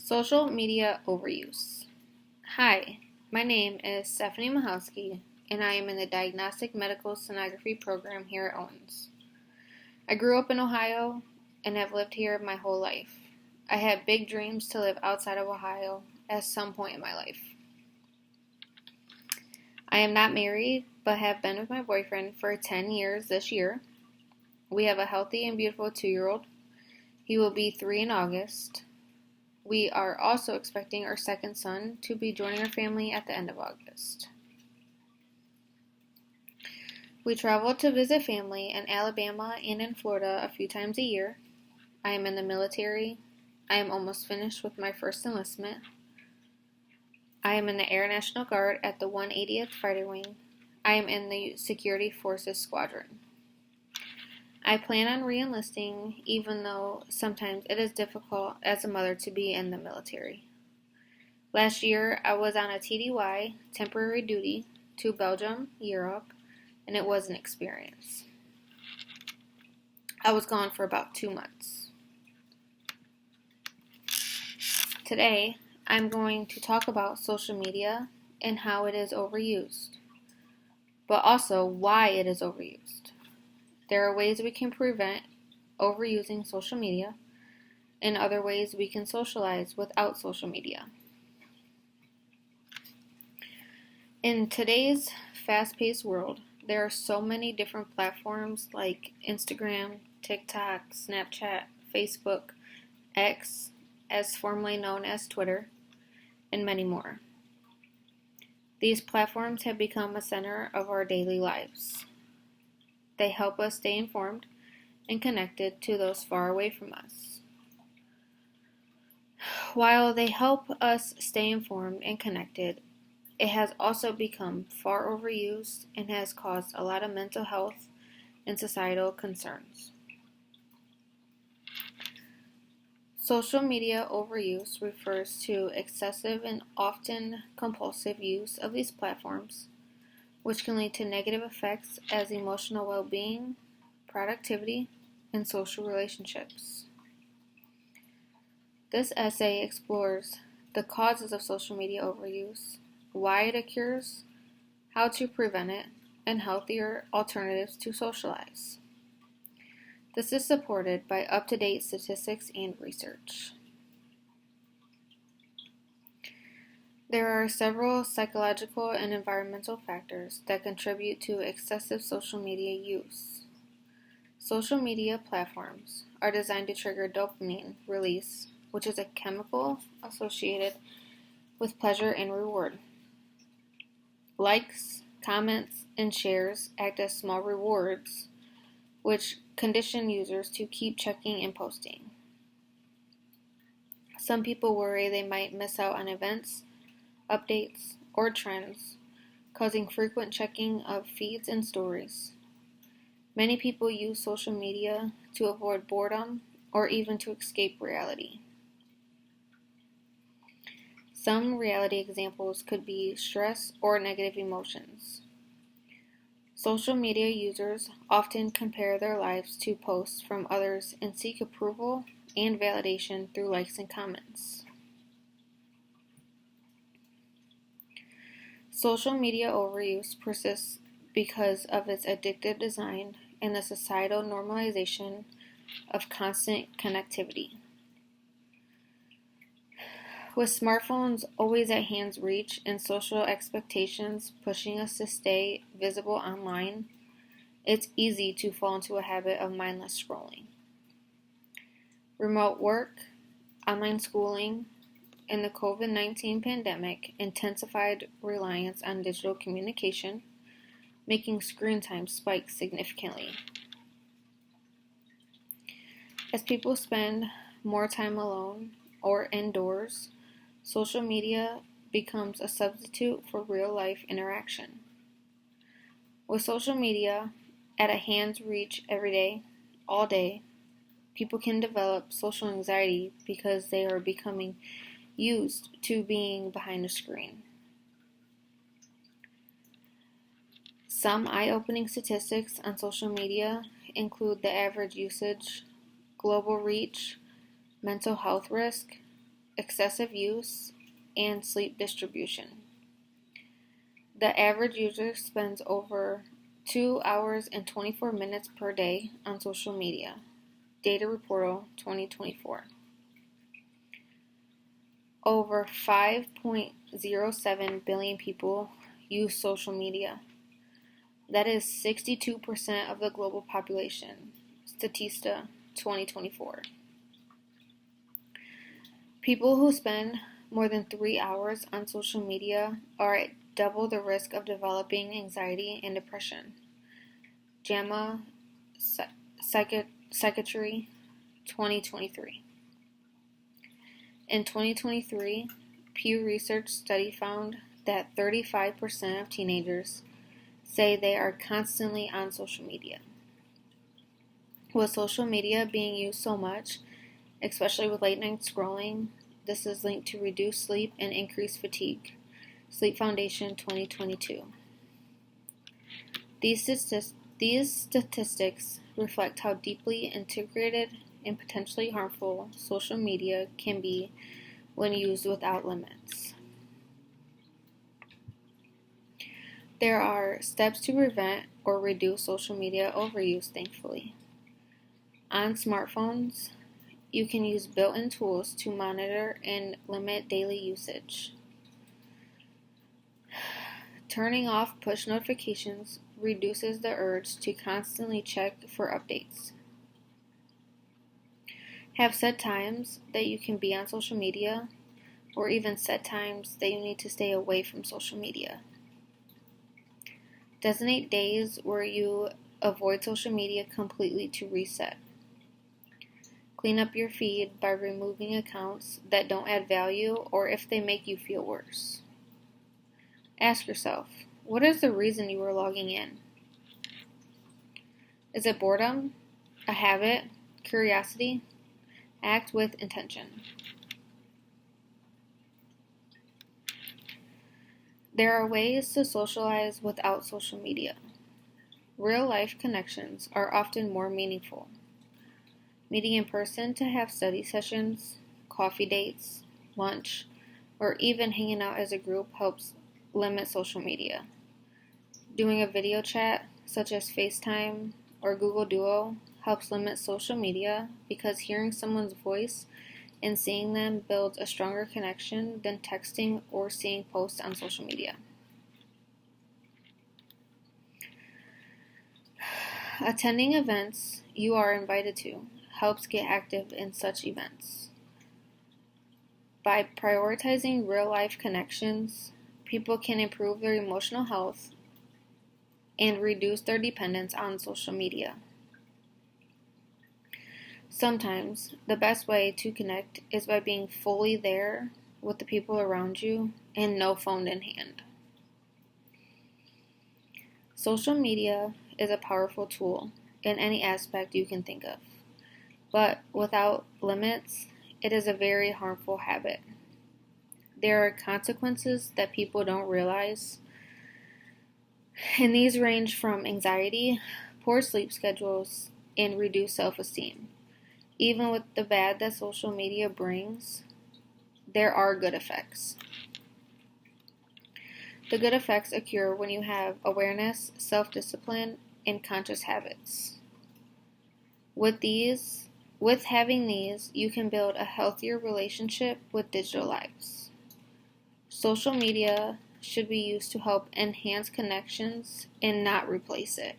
Social media overuse. Hi, my name is Stephanie Mahalski, and I am in the Diagnostic Medical Sonography program here at Owens. I grew up in Ohio and have lived here my whole life. I had big dreams to live outside of Ohio at some point in my life. I am not married, but have been with my boyfriend for 10 years this year. We have a healthy and beautiful 2-year-old. He will be 3 in August. We are also expecting our second son to be joining our family at the end of August. We travel to visit family in Alabama and in Florida a few times a year. I am in the military. I am almost finished with my first enlistment. I am in the Air National Guard at the 180th Fighter Wing. I am in the Security Forces Squadron. I plan on re-enlisting, even though sometimes it is difficult as a mother to be in the military. Last year, I was on a TDY, temporary duty, to Belgium, Europe, and it was an experience. I was gone for about 2 months. Today, I'm going to talk about social media and how it is overused, but also why it is overused. There are ways we can prevent overusing social media, and other ways we can socialize without social media. In today's fast-paced world, there are so many different platforms like Instagram, TikTok, Snapchat, Facebook, X, as formerly known as Twitter, and many more. These platforms have become a center of our daily lives. They help us stay informed and connected to those far away from us. While they help us stay informed and connected, it has also become far overused and has caused a lot of mental health and societal concerns. Social media overuse refers to excessive and often compulsive use of these platforms, which can lead to negative effects as emotional well-being, productivity, and social relationships. This essay explores the causes of social media overuse, why it occurs, how to prevent it, and healthier alternatives to socialize. This is supported by up-to-date statistics and research. There are several psychological and environmental factors that contribute to excessive social media use. Social media platforms are designed to trigger dopamine release, which is a chemical associated with pleasure and reward. Likes, comments, and shares act as small rewards, which condition users to keep checking and posting. Some people worry they might miss out on events, updates, or trends, causing frequent checking of feeds and stories. Many people use social media to avoid boredom or even to escape reality. Some reality examples could be stress or negative emotions. Social media users often compare their lives to posts from others and seek approval and validation through likes and comments. Social media overuse persists because of its addictive design and the societal normalization of constant connectivity. With smartphones always at hand's reach and social expectations pushing us to stay visible online, it's easy to fall into a habit of mindless scrolling. Remote work, online schooling, and the COVID-19 pandemic intensified reliance on digital communication, making screen time spike significantly. As people spend more time alone or indoors, social media becomes a substitute for real-life interaction. With social media at a hand's reach every day, all day, people can develop social anxiety because they are becoming used to being behind a screen. Some eye-opening statistics on social media include the average usage, global reach, mental health risk, excessive use, and sleep distribution. The average user spends over 2 hours and 24 minutes per day on social media. Data Reportal 2024. Over 5.07 billion people use social media. That is 62% of the global population. Statista 2024. People who spend more than 3 hours on social media are at double the risk of developing anxiety and depression. JAMA Psychiatry 2023. In 2023, Pew Research study found that 35% of teenagers say they are constantly on social media. With social media being used so much, especially with late night scrolling, this is linked to reduced sleep and increased fatigue. Sleep Foundation 2022. These statistics reflect how deeply integrated and potentially harmful social media can be when used without limits. There are steps to prevent or reduce social media overuse, thankfully. On smartphones, you can use built-in tools to monitor and limit daily usage. Turning off push notifications reduces the urge to constantly check for updates. Have set times that you can be on social media, or even set times that you need to stay away from social media. Designate days where you avoid social media completely to reset. Clean up your feed by removing accounts that don't add value or if they make you feel worse. Ask yourself, what is the reason you are logging in? Is it boredom, a habit, curiosity? Act with intention. There are ways to socialize without social media. Real-life connections are often more meaningful. Meeting in person to have study sessions, coffee dates, lunch, or even hanging out as a group helps limit social media. Doing a video chat, such as FaceTime or Google Duo, helps limit social media because hearing someone's voice and seeing them builds a stronger connection than texting or seeing posts on social media. Attending events you are invited to helps get active in such events. By prioritizing real-life connections, people can improve their emotional health and reduce their dependence on social media. Sometimes, the best way to connect is by being fully there with the people around you and no phone in hand. Social media is a powerful tool in any aspect you can think of, but without limits, it is a very harmful habit. There are consequences that people don't realize, and these range from anxiety, poor sleep schedules, and reduced self-esteem. Even with the bad that social media brings, there are good effects. The good effects occur when you have awareness, self-discipline, and conscious habits. With having these, you can build a healthier relationship with digital lives. Social media should be used to help enhance connections and not replace it.